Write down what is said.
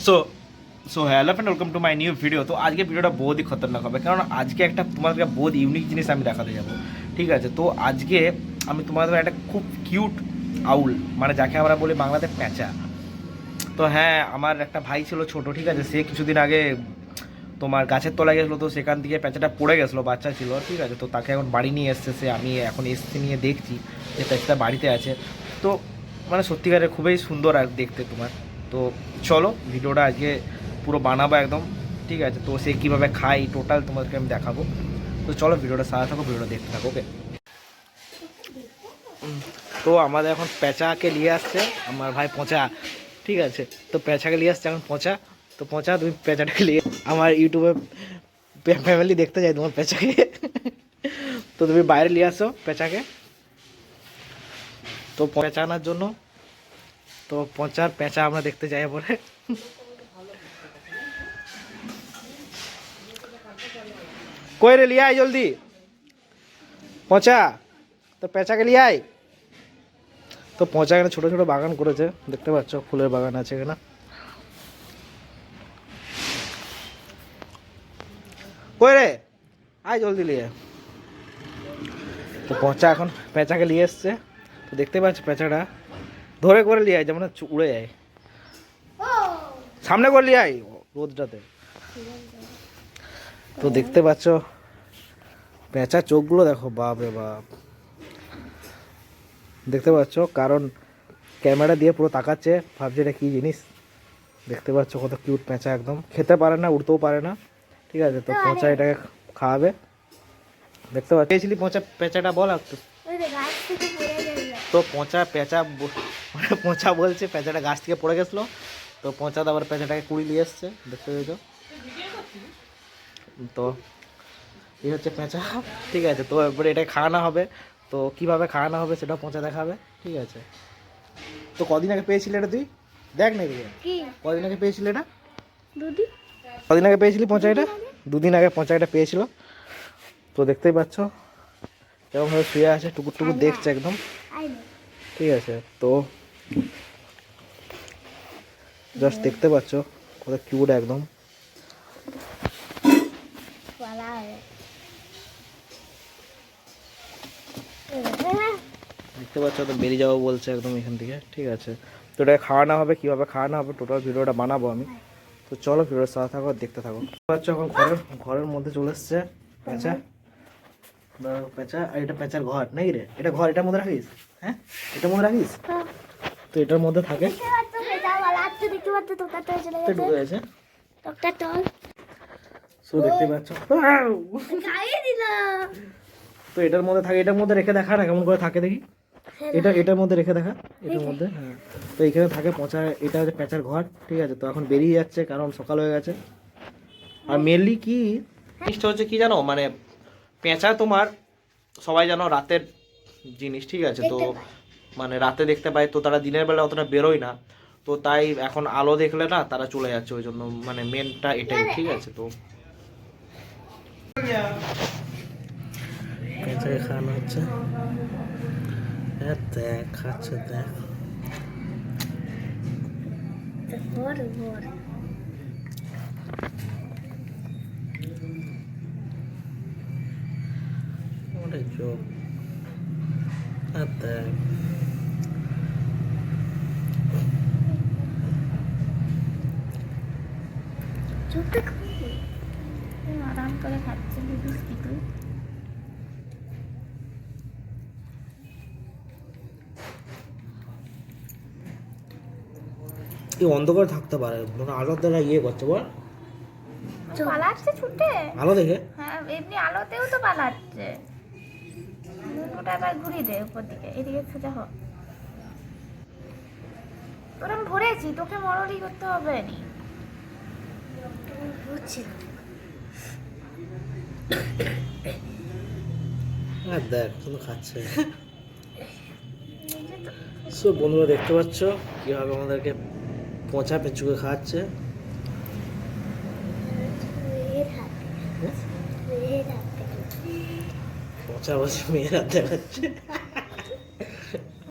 So so hello friend, welcome to my new video. তো আজকে ভিডিওটা বহুতই খতরনাক হবে, কারণ আজকে একটা তোমাদেরকে বহুত ইউনিক জিনিস আমি দেখাতে যাবো। ঠিক আছে, তো আজকে আমি তোমাদের একটা খুব কিউট আউল, মানে যাকে আমরা বলি বাংলাতে প্যাঁচা। তো হ্যাঁ, আমার একটা ভাই ছিল ছোট, ঠিক আছে, সে কিছুদিন আগে তোমার গাছের তলায় গেছিলো, তো সেখান থেকে প্যাঁচাটা পড়ে গেছিলো, বাচ্চা ছিল, ঠিক আছে। তো তাকে এখন বাড়ি নিয়ে এসছে সে, আমি এখন এসছি নিয়ে দেখছি যে প্যাঁচাটা বাড়িতে আছে। তো মানে সত্যিকারের খুবই সুন্দর আর দেখতে তোমার। তো চলো ভিডিওটা আজকে পুরো বানাবো একদম, ঠিক আছে। তো সে কীভাবে খাই টোটাল তোমাদেরকে আমি দেখাবো। তো চলো ভিডিওটা সাথে থাকো, ভিডিওটা দেখতে থাকো, ওকে। তো আমাদের এখন প্যাঁচাকে নিয়ে আসছে আমার ভাই পচা, ঠিক আছে। তো প্যাঁচাকে নিয়ে আসছে এখন পচা। তো পচা, তুমি প্যাঁচাটাকে নিয়ে, আমার ইউটিউবে ফ্যামিলি দেখতে যায় তোমার প্যাঁচাকে। তো তুমি বাইরে নিয়ে আসো প্যাঁচাকে, তো প্যাঁচা আনার জন্য। তো পচার প্যাঁচা আমরা দেখতে যাই পরে। কই রে, লিয়ে আয় জলদি পচা, তো প্যাঁচাকে লিয়ে আয়। তো পচা এখানে ছোটো ছোটো বাগান করেছে, দেখতে পাচ্ছ, ফুলের বাগান আছে এখানে। কই রে, আয় জলদি লিয়ে। তো পচা এখন প্যাঁচাকে নিয়ে এসছে। তো দেখতে পাচ্ছ প্যাঁচাটা ধরে করে লিয়ে আয়, যেমন উড়ে যায়, সামনে করে লিয়ে আয় রোদটাতে। তো দেখতে পাচ্ছ প্যাঁচার চোখগুলো দেখো, বাপ রে বাপ, দেখতে পাচ্ছ, কারণ ক্যামেরা দিয়ে পুরো তাকাচ্ছে, ভাবছে এটা কী জিনিস। দেখতে পাচ্ছ কত কিউট প্যাঁচা, একদম খেতে পারে না, উঠতেও পারে না, ঠিক আছে। তো পচা এটাকে খাওয়াবে, দেখতে পাচ্ছ। পেয়েছিলি পচা প্যাঁচাটা বল একটু। তো পচা প্যাঁচা মানে পচা বলছে প্যাঁচাটা গাছ থেকে পড়ে গেছিলো, তো পচা আবার প্যাঁচাটাকে কুড়ি নিয়ে এসছে, দেখতে পেয়েছো। তো এই হচ্ছে প্যাঁচা, ঠিক আছে। তো এরপরে এটাকে খাওয়ানো হবে, তো কীভাবে খাওয়ানো হবে সেটা পচা দেখাবে, ঠিক আছে। তো কদিন আগে পেয়েছিলে এটা তুই, দেখ না এদিকে, কদিন আগে পেয়েছিলে এটা, কদিন আগে পেয়েছিলি পচা এটা? দুদিন আগে পচা এটা পেয়েছিল। তো দেখতেই পাচ্ছ এরকমভাবে শুয়ে আছে, টুকুর টুকুর দেখছে একদম, ঠিক আছে। তো জাস্ট দেখতে পাচ্ছ কত কিউট একদম। দেখতে পাচ্ছ, তো বেরিয়ে যাবো বলছে একদম এখান থেকে, ঠিক আছে। তো এটা খাওয়ানো হবে, কীভাবে খাওয়ানো হবে টোটাল ভিডিওটা বানাবো আমি। তো চলো ভিডিওর সাথে থাকো, দেখতে থাকো। পাচ্ছ এখন ঘরের মধ্যে চলে এসছে প্যাঁচা, প্যাঁচা। আর এটা প্যাঁচার ঘর নাকি রে, এটা ঘর, এটার মধ্যে রাখিস, হ্যাঁ এটার মধ্যে রাখিস। তো এটার মধ্যে থাকে, ঢুকে গেছে। দেখতে পাচ্ছ, তো এটার মধ্যে থাকে, এটার মধ্যে রেখে দেখা না কেমন করে থাকে দেখি, এটার মধ্যে রেখে দেখা, এটার মধ্যে, হ্যাঁ। তো এখানে থাকে পচা, এটা হচ্ছে প্যাঁচার ঘর, ঠিক আছে। তো এখন বেরিয়ে যাচ্ছে কারণ সকাল হয়ে গেছে। আর মেনলি কি জিনিসটা হচ্ছে কি জানো, মানে পেঁচা তোমার সবাই জানো রাতের জিনিস, ঠিক আছে। তো মানে রাতে দেখতে পায়, তো তারা দিনের বেলা অতটা বেরোয় না, তো তাই এখন আলো দেখলে না তারা চলে যাচ্ছে, ওই জন্য মানে মেনটা এটাই, ঠিক আছে। তো পেঁচাকে খাওয়ানো হচ্ছে, দেখ খাচ্ছে, দেখ চোখ, দেখ আরাম করে খাচ্ছে বিস্কিট। এই অন্ধকার থাকতে পারে, মানে আলোর দ্বারা ইয়ে করছে বল, পালাচ্ছে ছুটে আলো দেখে। হ্যাঁ, এমনি আলোতেও তো পালাচ্ছে। ওটা এবার ঘুরিয়ে দে উপর দিকে, এদিকে সোজা হ। তোর আমি ধরেছি, তোকে মরলি করতে হবে নি, বুঝছি। দেখ শুধু খাচ্ছে। সব বন্ধুরা দেখতে পাচ্ছ কীভাবে আমাদেরকে পচা পেঁচুকে খাওয়াচ্ছে। পচা বসে মেয়েরা দেখাচ্ছে।